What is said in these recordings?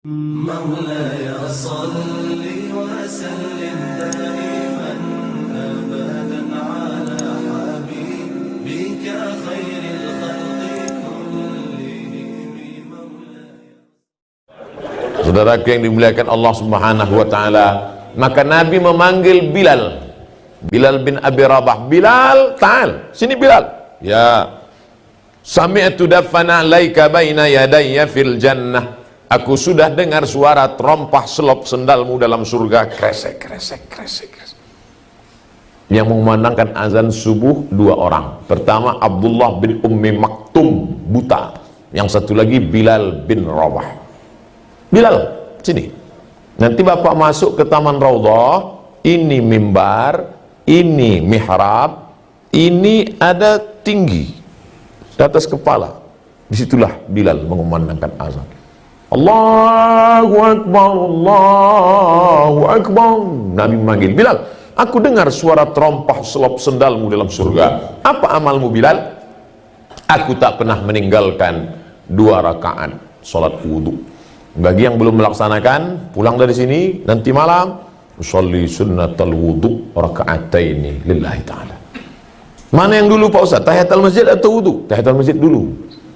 مولاي صل وسلم دائما أبدا على حبيبك خير الخلق كلهم مولاي. Saudaraku yang dimuliakan Allah Subhanahu wa taala, maka Nabi memanggil Bilal. Bilal bin Abi Rabah. Bilal, ta'al. Sini Bilal. Ya. Sami'tu dafana alaika baina yadayya fil jannah. Aku sudah dengar suara terompah selop sendalmu dalam surga. Kresek, kresek, kresek, kresek. Yang mengumandangkan azan subuh dua orang. Pertama Abdullah bin Ummi Maktum, buta. Yang satu lagi Bilal bin Rabah. Bilal, sini. Nanti bapak masuk ke taman Raudhah. Ini mimbar, ini mihrab, ini ada tinggi di atas kepala. Disitulah Bilal mengumandangkan azan. Allahu Akbar, Allahu Akbar. Nabi memanggil Bilal. Aku dengar suara terompah selop sendalmu dalam surga. Apa amalmu Bilal? Aku tak pernah meninggalkan 2 rakaat salat wudu. Bagi yang belum melaksanakan, pulang dari sini nanti malam usolli sunnatal wudu raka'ataini lillahi ta'ala. Mana yang dulu Pak Ustaz? Tahiyatul masjid atau wudu? Tahiyatul masjid dulu.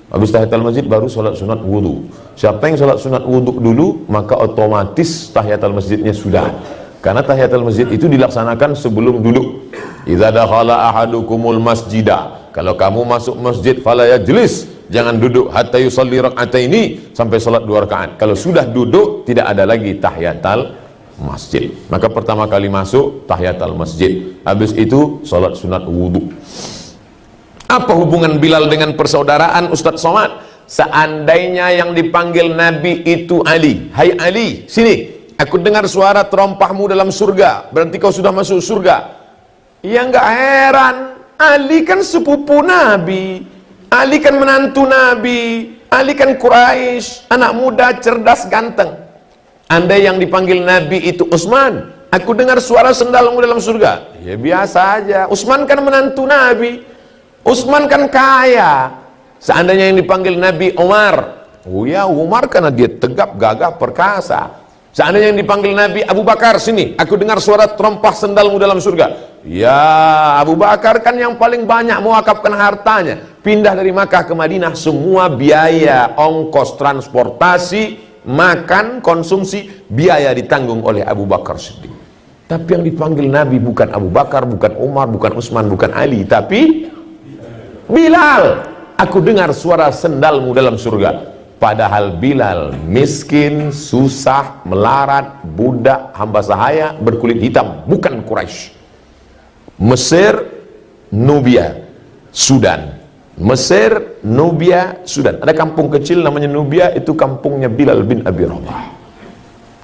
Habis tahiyatul masjid baru salat sunat wudu. Siapa yang salat sunat wudu dulu, maka otomatis tahiyatul masjidnya sudah. Karena tahiyatul masjid itu dilaksanakan sebelum duduk. Idza dakhala ahadukumul masjidah. Kalau kamu masuk masjid fala yajlis, jangan duduk hatta yusalli rak'ataini, sampai salat 2 rakaat. Kalau sudah duduk tidak ada lagi tahiyatul masjid. Maka pertama kali masuk tahiyatul masjid. Habis itu salat sunat wudu. Apa hubungan Bilal dengan persaudaraan Ustadz Somad? Seandainya yang dipanggil Nabi itu Ali. Hai Ali, sini. Aku dengar suara terompahmu dalam surga. Berarti kau sudah masuk surga. Ya enggak heran. Ali kan sepupu Nabi. Ali kan menantu Nabi. Ali kan Quraisy, anak muda, cerdas, ganteng. Andai yang dipanggil Nabi itu Utsman. Aku dengar suara sendalmu dalam surga. Ya biasa aja. Utsman kan menantu Nabi. Utsman kan kaya. Seandainya yang dipanggil Nabi Umar, oh ya Umar karena dia tegap, gagah, perkasa. Seandainya yang dipanggil Nabi Abu Bakar, sini, aku dengar suara terompah sendalmu dalam surga. Ya Abu Bakar kan yang paling banyak mewakafkan hartanya. Pindah dari Makkah ke Madinah, semua biaya, ongkos transportasi, makan, konsumsi, biaya ditanggung oleh Abu Bakar Siddiq. Tapi yang dipanggil Nabi bukan Abu Bakar, bukan Umar, bukan Utsman, bukan Ali, tapi Bilal. Aku dengar suara sendalmu dalam surga. Padahal Bilal miskin, susah, melarat, budak, hamba sahaya, berkulit hitam, bukan Quraisy. Mesir, Nubia, Sudan. Mesir, Nubia, Sudan. Ada kampung kecil namanya Nubia, itu kampungnya Bilal bin Abi Rabah.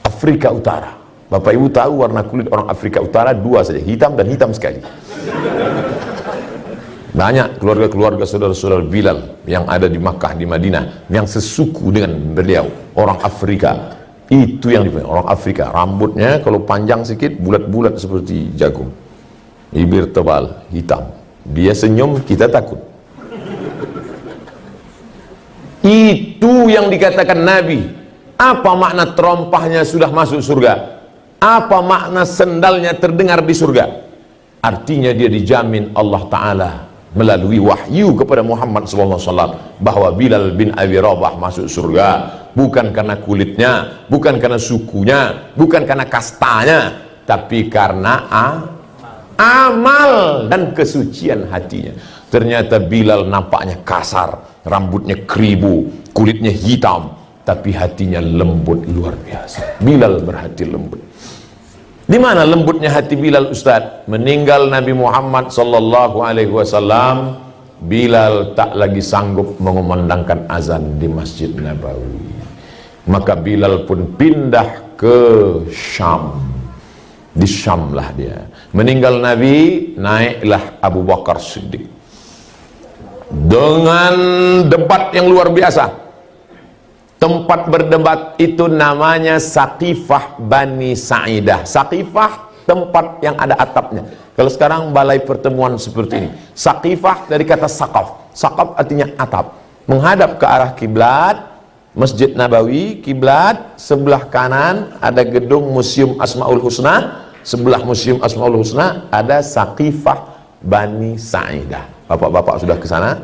Afrika Utara. Bapak Ibu tahu warna kulit orang Afrika Utara 2 saja, hitam dan hitam sekali. Banyak keluarga-keluarga saudara-saudara Bilal yang ada di Makkah, di Madinah, yang sesuku dengan beliau, orang Afrika. Itu yang dipanggil orang Afrika. Rambutnya kalau panjang sedikit, bulat-bulat seperti jagung. Bibir tebal, hitam. Dia senyum, kita takut. Itu yang dikatakan Nabi. Apa makna terompahnya sudah masuk surga? Apa makna sendalnya terdengar di surga? Artinya dia dijamin Allah Ta'ala melalui wahyu kepada Muhammad SAW bahwa Bilal bin Abi Rabah masuk surga. Bukan karena kulitnya, bukan karena sukunya, bukan karena kastanya, tapi karena amal dan kesucian hatinya. Ternyata Bilal nampaknya kasar, rambutnya keribu, kulitnya hitam, tapi hatinya lembut luar biasa. Bilal berhati lembut. Di mana lembutnya hati Bilal Ustaz? Meninggal Nabi Muhammad sallallahu alaihi wasallam, Bilal tak lagi sanggup mengumandangkan azan di Masjid Nabawi. Maka Bilal pun pindah ke Syam. Di Syam lah dia. Meninggal Nabi, naiklah Abu Bakar Siddiq. Dengan debat yang luar biasa. Tempat berdebat itu namanya Saqifah Bani Sa'idah. Saqifah, tempat yang ada atapnya. Kalau sekarang balai pertemuan seperti ini. Saqifah dari kata saqaf. Saqaf artinya atap. Menghadap ke arah kiblat, Masjid Nabawi, kiblat, sebelah kanan ada gedung Museum Asmaul Husna, sebelah Museum Asmaul Husna ada Saqifah Bani Sa'idah. Bapak-bapak sudah ke sana?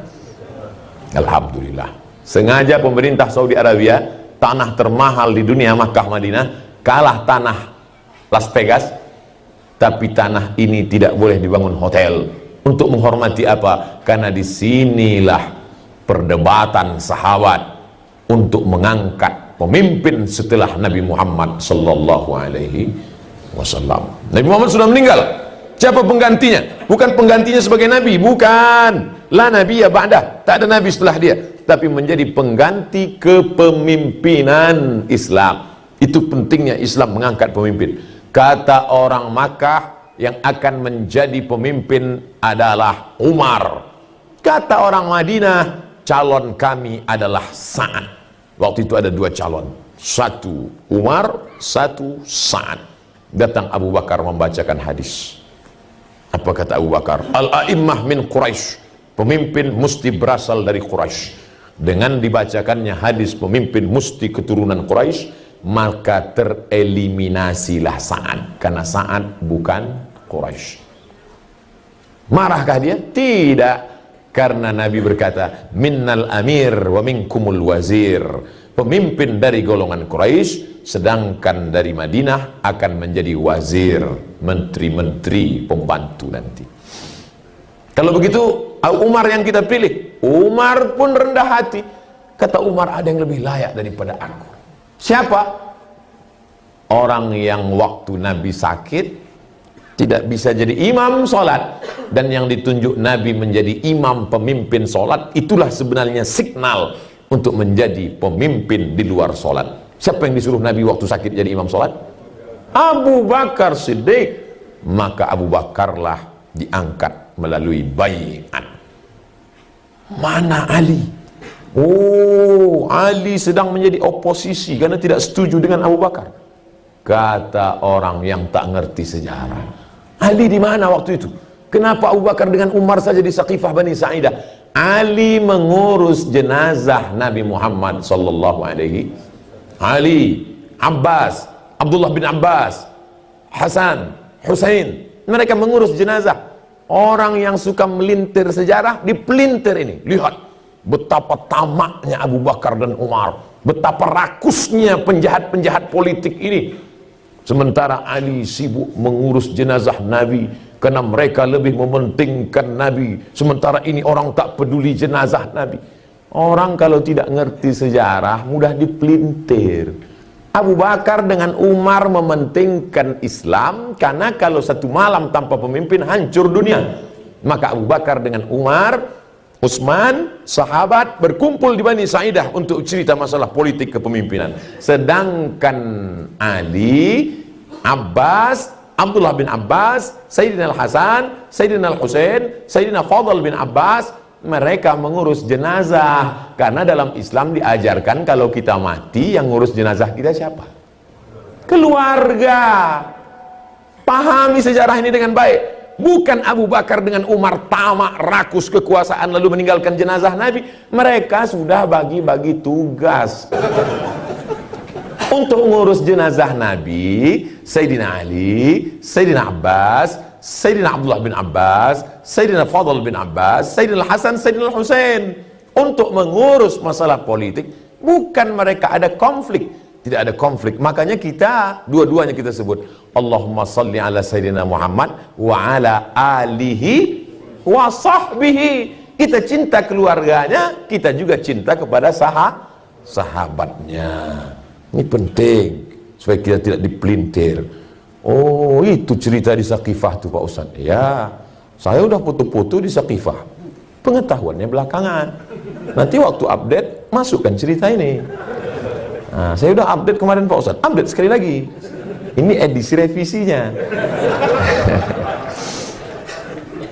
Alhamdulillah. Sengaja pemerintah Saudi Arabia, tanah termahal di dunia, Makkah Madinah, kalah tanah Las Vegas, tapi tanah ini tidak boleh dibangun hotel. Untuk menghormati apa? Karena disinilah perdebatan sahabat untuk mengangkat pemimpin setelah Nabi Muhammad sallallahu alaihi wasallam. Nabi Muhammad sudah meninggal. Siapa penggantinya? Bukan penggantinya sebagai nabi, bukan. La nabiyya ba'dah. Tak ada nabi setelah dia, tapi menjadi pengganti kepemimpinan Islam. Itu pentingnya Islam mengangkat pemimpin. Kata orang Makkah, yang akan menjadi pemimpin adalah Umar. Kata orang Madinah, calon kami adalah Sa'ad. Waktu itu ada dua calon, satu Umar, satu Sa'ad. Datang Abu Bakar membacakan hadis. Apa kata Abu Bakar? Al-a'immah min Quraisy, pemimpin mesti berasal dari Quraisy. Dengan dibacakannya hadis pemimpin mesti keturunan Quraisy, maka tereliminasilah Sa'ad, karena Sa'ad bukan Quraisy. Marahkah dia? Tidak. Karena Nabi berkata, minnal amir wa minkumul wazir. Pemimpin dari golongan Quraisy, sedangkan dari Madinah akan menjadi wazir, menteri-menteri, pembantu nanti. Kalau begitu, Umar yang kita pilih. Umar pun rendah hati. Kata Umar, ada yang lebih layak daripada aku. Siapa? Orang yang waktu Nabi sakit tidak bisa jadi imam sholat, dan yang ditunjuk Nabi menjadi imam pemimpin sholat, itulah sebenarnya signal untuk menjadi pemimpin di luar sholat. Siapa yang disuruh Nabi waktu sakit jadi imam sholat? Abu Bakar Siddiq. Maka Abu Bakarlah diangkat melalui baiat. Mana Ali? Oh, Ali sedang menjadi oposisi karena tidak setuju dengan Abu Bakar. Kata orang yang tak ngerti sejarah, Ali di mana waktu itu? Kenapa Abu Bakar dengan Umar saja di Saqifah Bani Sa'idah? Ali mengurus jenazah Nabi Muhammad sallallahu alaihi. Ali, Abbas, Abdullah bin Abbas, Hasan, Husain, mereka mengurus jenazah. Orang yang suka melintir sejarah, dipelintir ini. Lihat betapa tamaknya Abu Bakar dan Umar, betapa rakusnya penjahat-penjahat politik ini. Sementara Ali sibuk mengurus jenazah Nabi, karena mereka lebih mementingkan Nabi. Sementara ini orang tak peduli jenazah Nabi. Orang kalau tidak ngerti sejarah mudah dipelintir. Abu Bakar dengan Umar mementingkan Islam, karena kalau satu malam tanpa pemimpin hancur dunia. Maka Abu Bakar dengan Umar, Utsman, sahabat berkumpul di Bani Sa'idah untuk cerita masalah politik kepemimpinan. Sedangkan Ali, Abbas, Abdullah bin Abbas, Sayyidina Al-Hasan, Sayyidina Al-Husain, Sayyidina Fadl bin Abbas, mereka mengurus jenazah. Karena dalam Islam diajarkan kalau kita mati, yang ngurus jenazah kita siapa? Keluarga. Pahami sejarah ini dengan baik. Bukan Abu Bakar dengan Umar tamak, rakus kekuasaan lalu meninggalkan jenazah Nabi. Mereka sudah bagi-bagi tugas untuk mengurus jenazah Nabi. Sayyidina Ali, Sayyidina Abbas, Sayyidina Abdullah bin Abbas, Sayyidina Fadl bin Abbas, Sayyidina Hasan, Sayyidina Husain, untuk mengurus masalah politik. Bukan mereka ada konflik, tidak ada konflik. Makanya kita dua-duanya kita sebut Allahumma salli ala Sayyidina Muhammad wa ala alihi wa sahbihi. Kita cinta keluarganya, kita juga cinta kepada sahabatnya. Ini penting supaya kita tidak dipelintir. Oh, itu cerita di Saqifah tuh Pak Ustadz. Ya, saya udah foto-foto di Saqifah. Pengetahuannya belakangan. Nanti waktu update masukkan cerita ini. Nah, saya udah update kemarin Pak Ustadz. Update sekali lagi. Ini edisi revisinya.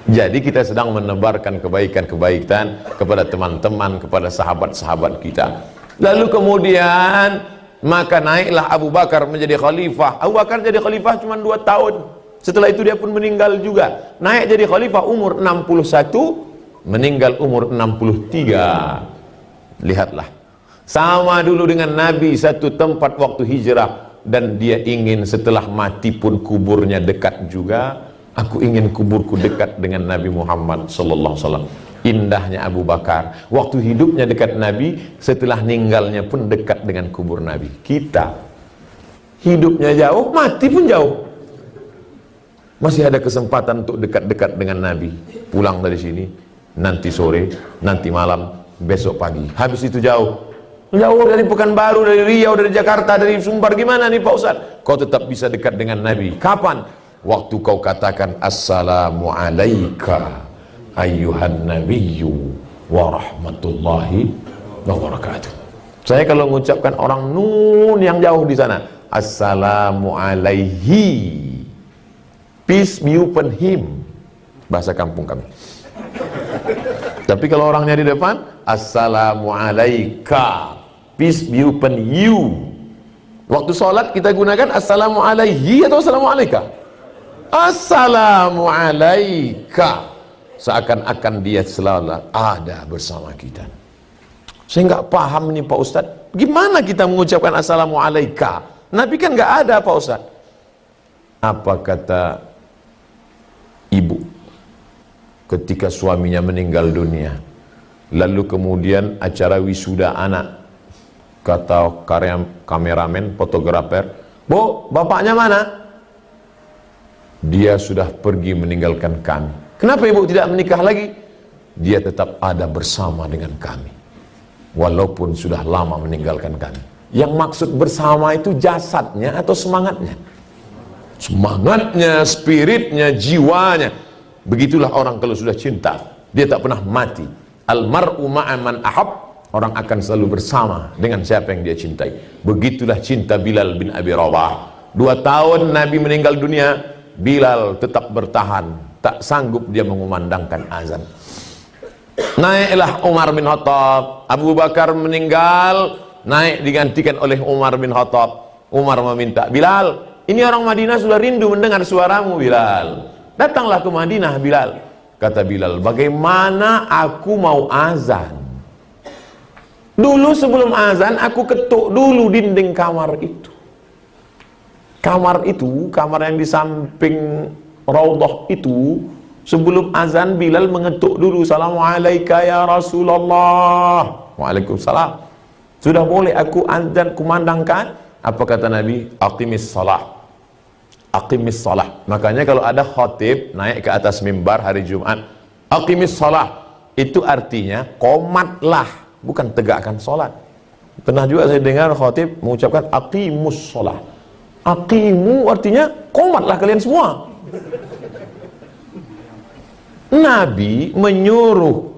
Jadi kita sedang menebarkan kebaikan-kebaikan kepada teman-teman, kepada sahabat-sahabat kita. Lalu kemudian maka naiklah Abu Bakar menjadi khalifah. Abu Bakar jadi khalifah cuma 2 tahun. Setelah itu dia pun meninggal juga. Naik jadi khalifah umur 61, meninggal umur 63. Lihatlah Sama dulu dengan Nabi satu tempat waktu hijrah, dan dia ingin setelah mati pun kuburnya dekat juga. Aku ingin kuburku dekat dengan Nabi Muhammad sallallahu alaihi wasallam. Indahnya Abu Bakar, waktu hidupnya dekat Nabi, setelah meninggalnya pun dekat dengan kubur Nabi. Kita hidupnya jauh, mati pun jauh. Masih ada kesempatan untuk dekat-dekat dengan Nabi. Pulang dari sini, nanti sore, nanti malam, besok pagi. Habis itu jauh. Jauh dari Pekanbaru, dari Riau, dari Jakarta, dari Sumbar. Gimana nih Pak Ustaz? Kau tetap bisa dekat dengan Nabi. Kapan? Waktu kau katakan Assalamu alaika ayyuhan nabiyyu wa rahmatullahi wa barakatuh. Saya kalau mengucapkan orang nun yang jauh di sana, Assalamu alaihi, peace be upon him, bahasa kampung kami. Tapi kalau orangnya di depan, Assalamu alaika, peace be upon you. Waktu sholat kita gunakan Assalamu alaihi atau Assalamu alaika? Assalamu alaika, seakan-akan dia selalu ada bersama kita. Saya nggak paham nih Pak Ustadz, gimana kita mengucapkan Assalamu alaika? Nabi kan nggak ada Pak Ustadz. Apa kata ibu ketika suaminya meninggal dunia, lalu kemudian acara wisuda anak, kata kameramen, fotografer, Bu, bapaknya mana? Dia sudah pergi meninggalkan kami. Kenapa ibu tidak menikah lagi? Dia tetap ada bersama dengan kami, walaupun sudah lama meninggalkan kami. Yang maksud bersama itu jasadnya atau semangatnya? Semangatnya, spiritnya, jiwanya. Begitulah orang kalau sudah cinta, dia tak pernah mati. Almar'u ma'aman ahab, orang akan selalu bersama dengan siapa yang dia cintai. Begitulah cinta Bilal bin Abi Rabah. 2 tahun Nabi meninggal dunia, Bilal tetap bertahan, tak sanggup dia mengumandangkan azan. Naiklah Umar bin Khattab. Abu Bakar meninggal, naik digantikan oleh Umar bin Khattab. Umar meminta, Bilal, ini orang Madinah sudah rindu mendengar suaramu Bilal. Datanglah ke Madinah Bilal. Kata Bilal, bagaimana aku mau azan? Dulu sebelum azan aku ketuk dulu dinding kamar itu. Kamar itu, kamar yang di samping Raudhah itu, sebelum azan Bilal mengetuk dulu, Assalamualaikum ya Rasulullah. Waalaikumsalam. Sudah boleh aku azan kumandangkan? Apa kata Nabi? Aqimis salah. Aqimis salah. Makanya kalau ada khatib naik ke atas mimbar hari Jumat, aqimis salah, itu artinya komatlah, bukan tegakkan salat. Pernah juga saya dengar khatib mengucapkan aqimus salah. Aqimu artinya komatlah kalian semua. Nabi menyuruh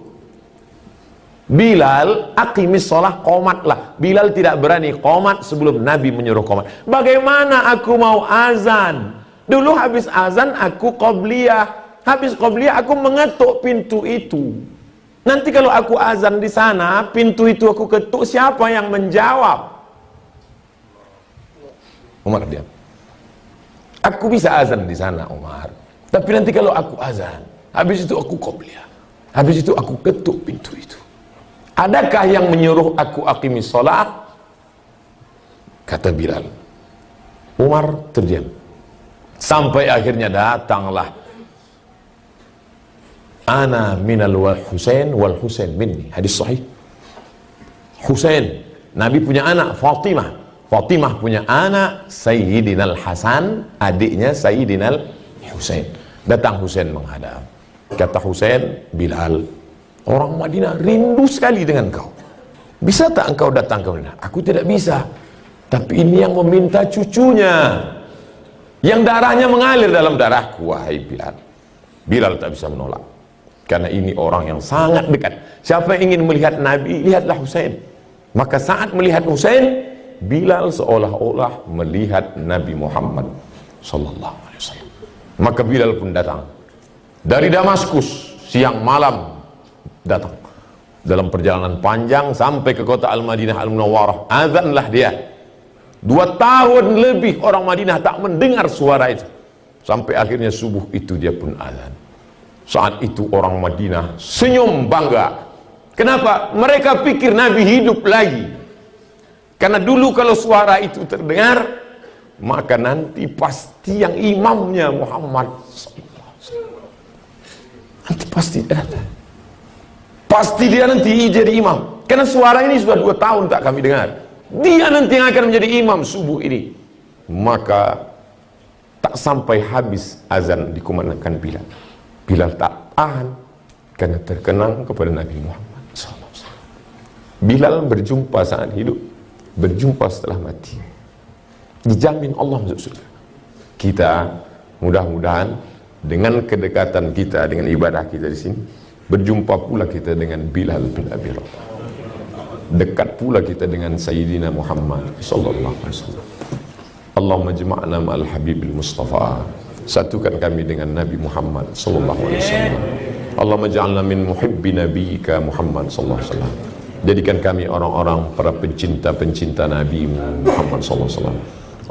Bilal aqimis shalah, qomatlah. Bilal tidak berani qomat sebelum Nabi menyuruh qomat. Bagaimana aku mau azan? Dulu habis azan aku qobliyah. Habis qobliyah aku mengetuk pintu itu. Nanti kalau aku azan di sana, pintu itu aku ketuk, siapa yang menjawab? Umar diam. Aku bisa azan di sana Umar. Tapi nanti kalau aku azan, habis itu aku qobliyah. Habis itu aku ketuk pintu itu. Adakah yang menyuruh aku aqimis shalah? Kata Bilal. Umar terdiam. Sampai akhirnya datanglah ana minal Husain wal Husain minni. Hadis sahih. Husain, Nabi punya anak Fatimah. Fatimah punya anak Sayyidinal Hasan, adiknya Sayyidinal Husain. Datang Husain menghadap. Kata Husain, Bilal, orang Madinah rindu sekali dengan kau. Bisa tak engkau datang ke Madinah? Aku tidak bisa. Tapi ini yang meminta cucunya, yang darahnya mengalir dalam darahku. Wahai Bilal. Bilal tak bisa menolak, karena ini orang yang sangat dekat. Siapa yang ingin melihat Nabi, lihatlah Husain. Maka saat melihat Husain, Bilal seolah-olah melihat Nabi Muhammad sallallahu alaihi wasallam. Maka Bilal pun datang dari Damaskus, siang malam datang. Dalam perjalanan panjang sampai ke kota Al-Madinah Al-Munawwarah, azanlah dia. 2 tahun lebih orang Madinah tak mendengar suara itu. Sampai akhirnya subuh itu dia pun azan. Saat itu orang Madinah senyum bangga. Kenapa? Mereka pikir Nabi hidup lagi. Karena dulu kalau suara itu terdengar, maka nanti pasti yang imamnya Muhammad nanti pasti datang. Pasti dia nanti jadi imam. Karena suara ini sudah 2 tahun tak kami dengar. Dia nanti yang akan menjadi imam subuh ini. Maka tak sampai habis azan dikumandangkan Bilal. Bilal tak tahan karena terkenang kepada Nabi Muhammad SAW. Bilal berjumpa saat hidup, berjumpa setelah mati. Dijamin Allah masuk surga. Kita mudah-mudahan dengan kedekatan kita dengan ibadah kita di sini, berjumpa pula kita dengan Bilal bin Abi Rabah. Dekat pula kita dengan Sayyidina Muhammad sallallahu alaihi wasallam. Allahumma jama'na ma'al Habibil Mustafa. Satukan kami dengan Nabi Muhammad sallallahu alaihi wasallam. Allahumma ja'alna min muhibbi nabiyyika Muhammad sallallahu alaihi wasallam. Jadikan kami orang-orang para pencinta-pencinta Nabi Muhammad sallallahu alaihi wasallam.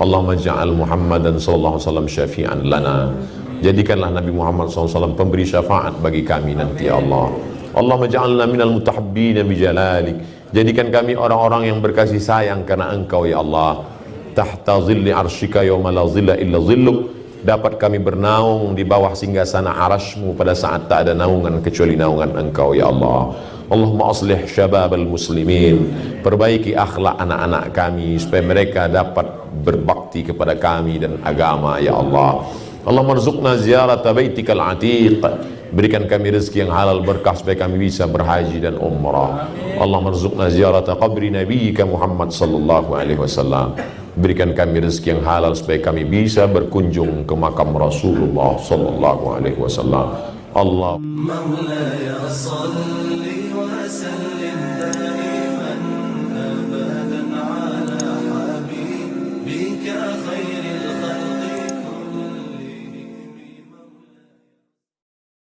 Allahumma ja'al Muhammadan sallallahu alaihi wasallam syafi'an lana. Jadikanlah Nabi Muhammad SAW pemberi syafaat bagi kami nanti ya Allah. Allahumma ja'alna minal mutahabbina bijalalik. Jadikan kami orang-orang yang berkasih sayang karena Engkau ya Allah. Tahta zilli arsyika yawma la zilla illa zilluk. Dapat kami bernaung di bawah singgasana arasy-Mu pada saat tak ada naungan kecuali naungan Engkau ya Allah. Allahumma aslih syababal muslimin. Perbaiki akhlak anak-anak kami supaya mereka dapat berbakti kepada kami dan agama ya Allah. Allahumma rzuqna ziyarata baitikal atiq. Berikan kami rezeki yang halal berkah supaya kami bisa berhaji dan umrah. Allahumma rzuqna ziyarata qabri nabiyyika Muhammad sallallahu alaihi wasallam. Berikan kami rezeki yang halal supaya kami bisa berkunjung ke makam Rasulullah sallallahu alaihi wasallam. Allah مولاي صل وسلم